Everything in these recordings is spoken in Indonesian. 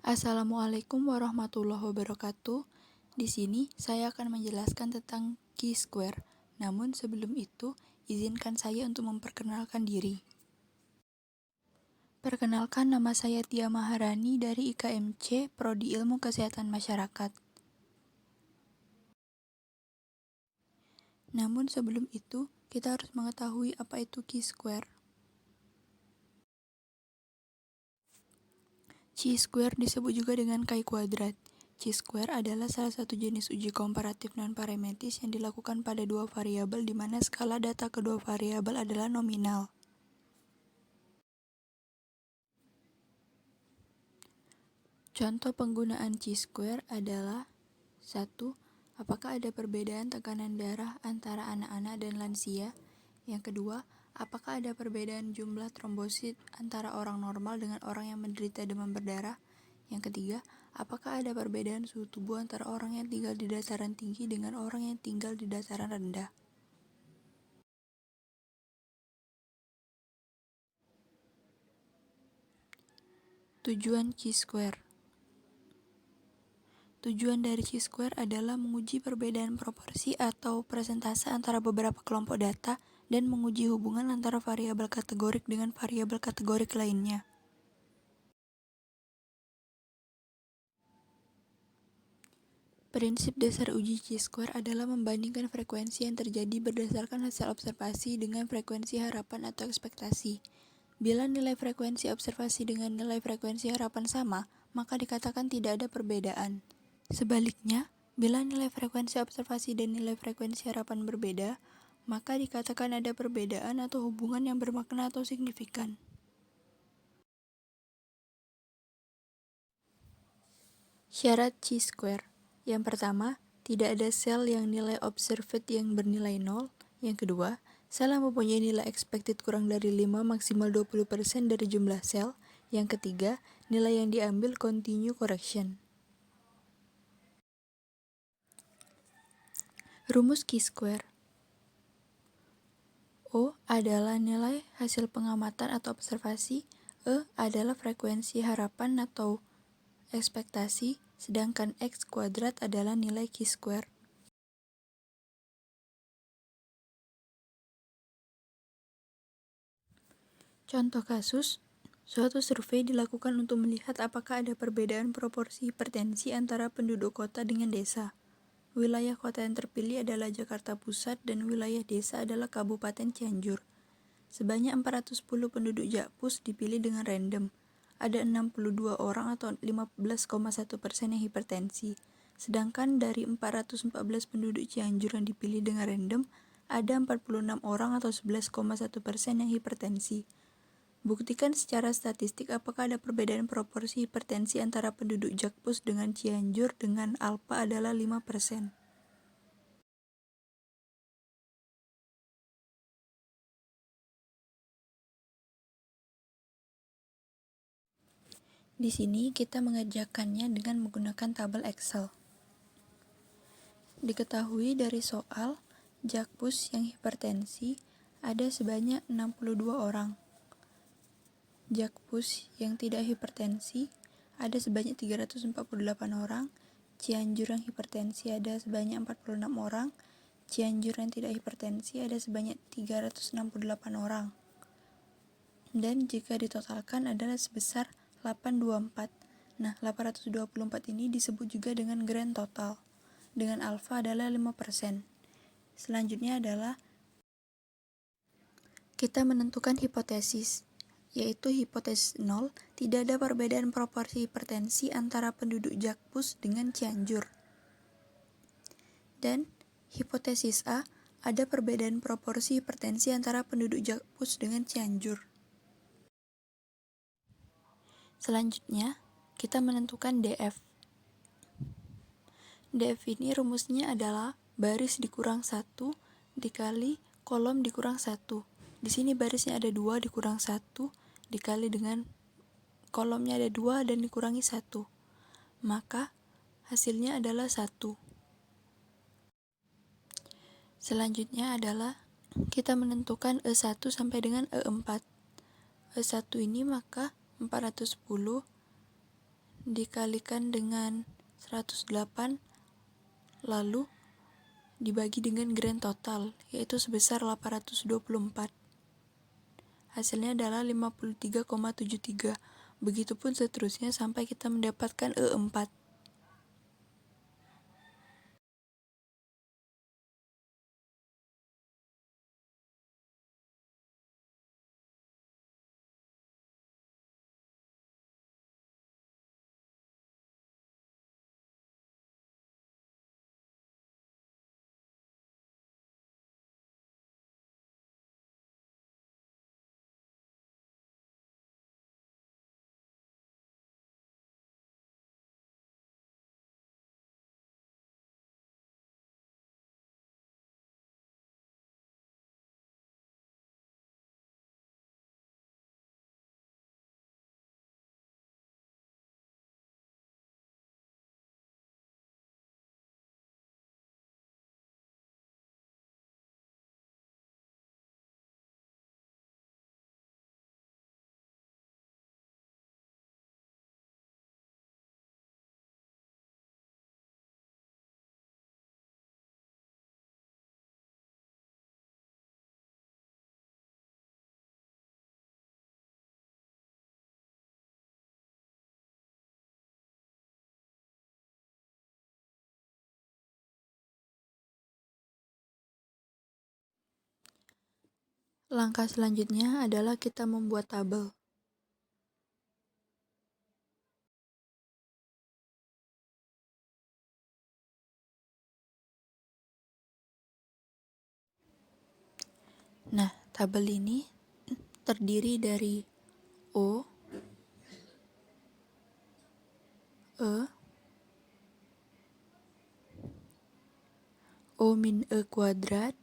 Assalamualaikum warahmatullahi wabarakatuh. Di sini saya akan menjelaskan tentang Chi-square. Namun sebelum itu, izinkan saya untuk memperkenalkan diri. Perkenalkan, nama saya Tia Maharani dari IKMC, Prodi Ilmu Kesehatan Masyarakat. Namun sebelum itu, kita harus mengetahui apa itu Chi-square. Chi-square disebut juga dengan Chi kuadrat. Chi-square adalah salah satu jenis uji komparatif non-parametis yang dilakukan pada dua variabel di mana skala data kedua variabel adalah nominal. Contoh penggunaan Chi-square adalah 1. Apakah ada perbedaan tekanan darah antara anak-anak dan lansia? Yang kedua, apakah ada perbedaan jumlah trombosit antara orang normal dengan orang yang menderita demam berdarah? Yang ketiga, apakah ada perbedaan suhu tubuh antara orang yang tinggal di dataran tinggi dengan orang yang tinggal di dataran rendah? Tujuan Chi-square. Tujuan dari Chi-square adalah menguji perbedaan proporsi atau persentase antara beberapa kelompok data dan menguji hubungan antara variabel kategorik dengan variabel kategorik lainnya. Prinsip dasar uji Chi-square adalah membandingkan frekuensi yang terjadi berdasarkan hasil observasi dengan frekuensi harapan atau ekspektasi. Bila nilai frekuensi observasi dengan nilai frekuensi harapan sama, maka dikatakan tidak ada perbedaan. Sebaliknya, bila nilai frekuensi observasi dan nilai frekuensi harapan berbeda, maka dikatakan ada perbedaan atau hubungan yang bermakna atau signifikan. Syarat Chi-square. Yang pertama, tidak ada sel yang nilai observed yang bernilai 0. Yang kedua, sel yang mempunyai nilai expected kurang dari 5 maksimal 20% dari jumlah sel. Yang ketiga, nilai yang diambil continue correction. Rumus Chi-square. O adalah nilai hasil pengamatan atau observasi, E adalah frekuensi harapan atau ekspektasi, sedangkan X kuadrat adalah nilai Chi-square. Contoh kasus, suatu survei dilakukan untuk melihat apakah ada perbedaan proporsi hipertensi antara penduduk kota dengan desa. Wilayah kota yang terpilih adalah Jakarta Pusat dan wilayah desa adalah Kabupaten Cianjur. Sebanyak 410 penduduk Jakpus dipilih dengan random. Ada 62 orang atau 15,1% yang hipertensi. Sedangkan dari 414 penduduk Cianjur yang dipilih dengan random, ada 46 orang atau 11,1% yang hipertensi. Buktikan secara statistik apakah ada perbedaan proporsi hipertensi antara penduduk Jakpus dengan Cianjur dengan alfa adalah 5%. Di sini kita mengerjakannya dengan menggunakan tabel Excel. Diketahui dari soal, Jakpus yang hipertensi ada sebanyak 62 orang. Jakpus yang tidak hipertensi ada sebanyak 348 orang. Cianjur yang hipertensi ada sebanyak 46 orang. Cianjur yang tidak hipertensi ada sebanyak 368 orang. Dan jika ditotalkan adalah sebesar 824. Nah, 824 ini disebut juga dengan grand total. Dengan alfa adalah 5%. Selanjutnya adalah kita menentukan hipotesis, yaitu hipotesis 0, tidak ada perbedaan proporsi hipertensi antara penduduk Jakpus dengan Cianjur. Dan hipotesis A, ada perbedaan proporsi hipertensi antara penduduk Jakpus dengan Cianjur. Selanjutnya, kita menentukan DF. DF ini rumusnya adalah baris dikurang 1 dikali kolom dikurang 1. Di sini barisnya ada 2 dikurang 1 dikali dengan kolomnya ada 2 dan dikurangi 1. Maka hasilnya adalah 1. Selanjutnya adalah kita menentukan E1 sampai dengan E4. E1 ini maka 410 dikalikan dengan 108 lalu dibagi dengan grand total, yaitu sebesar 824. Hasilnya adalah 53,73. Begitupun seterusnya sampai kita mendapatkan E4. Langkah selanjutnya adalah kita membuat tabel. Nah, tabel ini terdiri dari O, E, O min E kuadrat,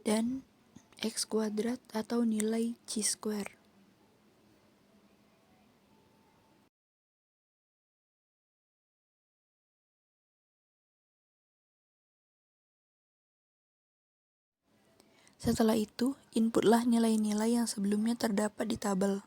dan X kuadrat atau nilai chi-square. Setelah itu, inputlah nilai-nilai yang sebelumnya terdapat di tabel.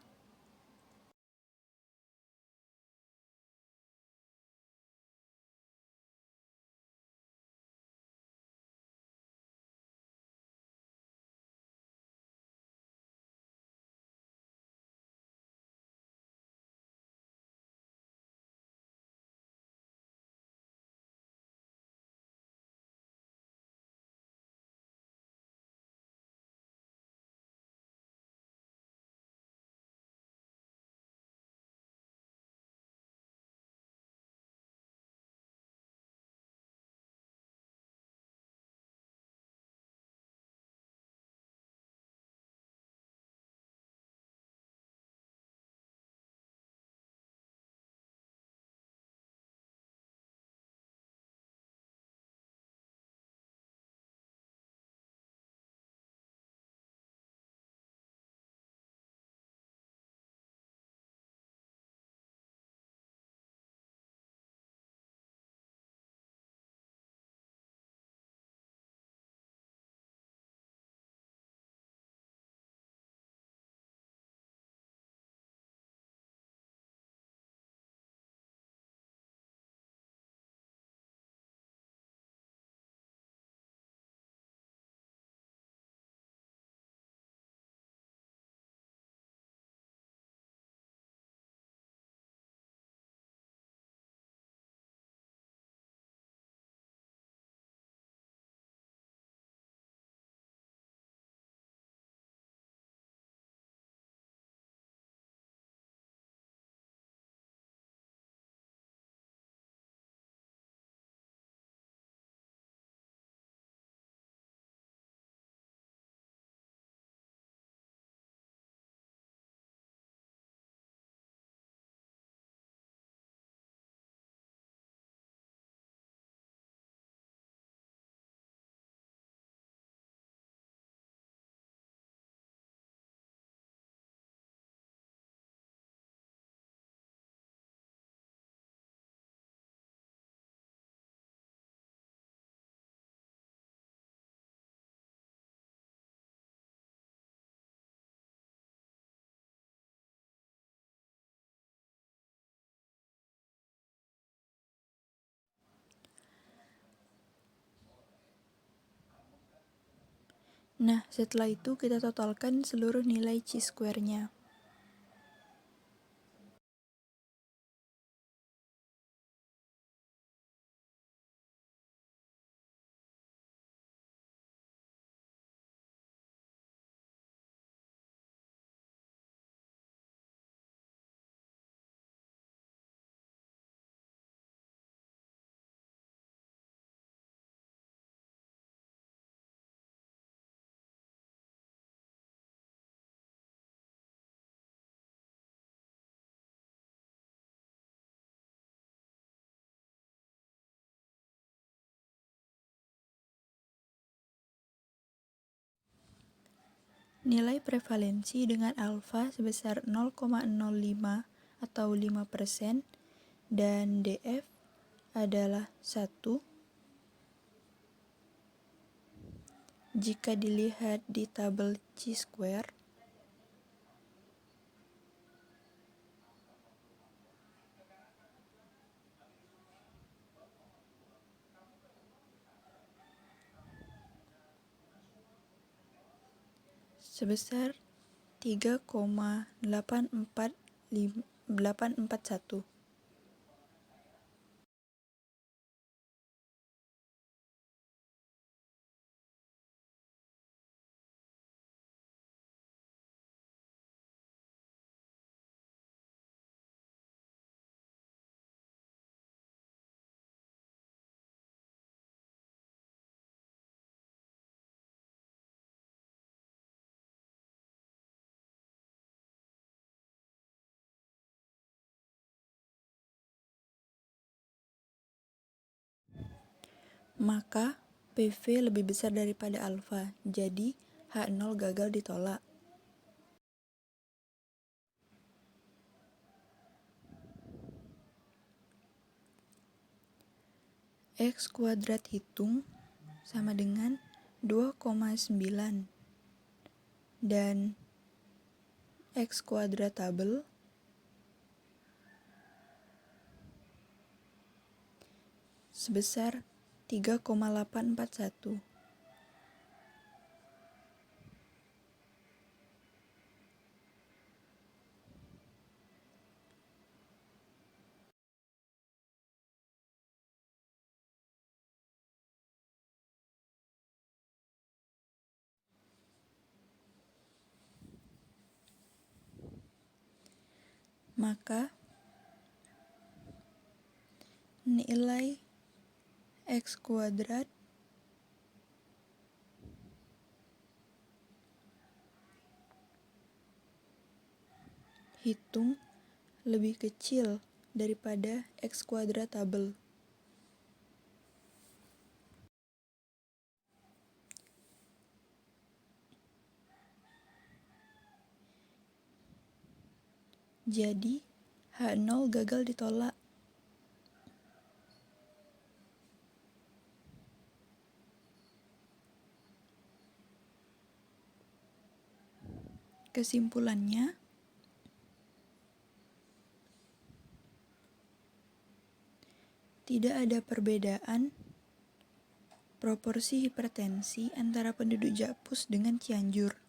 Nah, setelah itu kita totalkan seluruh nilai chi-square-nya. Nilai prevalensi dengan alfa sebesar 0,05 atau 5% dan DF adalah 1 jika dilihat di tabel chi-square. Sebesar 3,841. Maka PV lebih besar daripada alfa, jadi H0 gagal ditolak. X kuadrat hitung sama dengan 2,9 dan X kuadrat tabel sebesar 3,841. Maka nilai X kuadrat hitung lebih kecil daripada X kuadrat tabel. Jadi H0 gagal ditolak. Kesimpulannya, tidak ada perbedaan proporsi hipertensi antara penduduk Jakpus dengan Cianjur.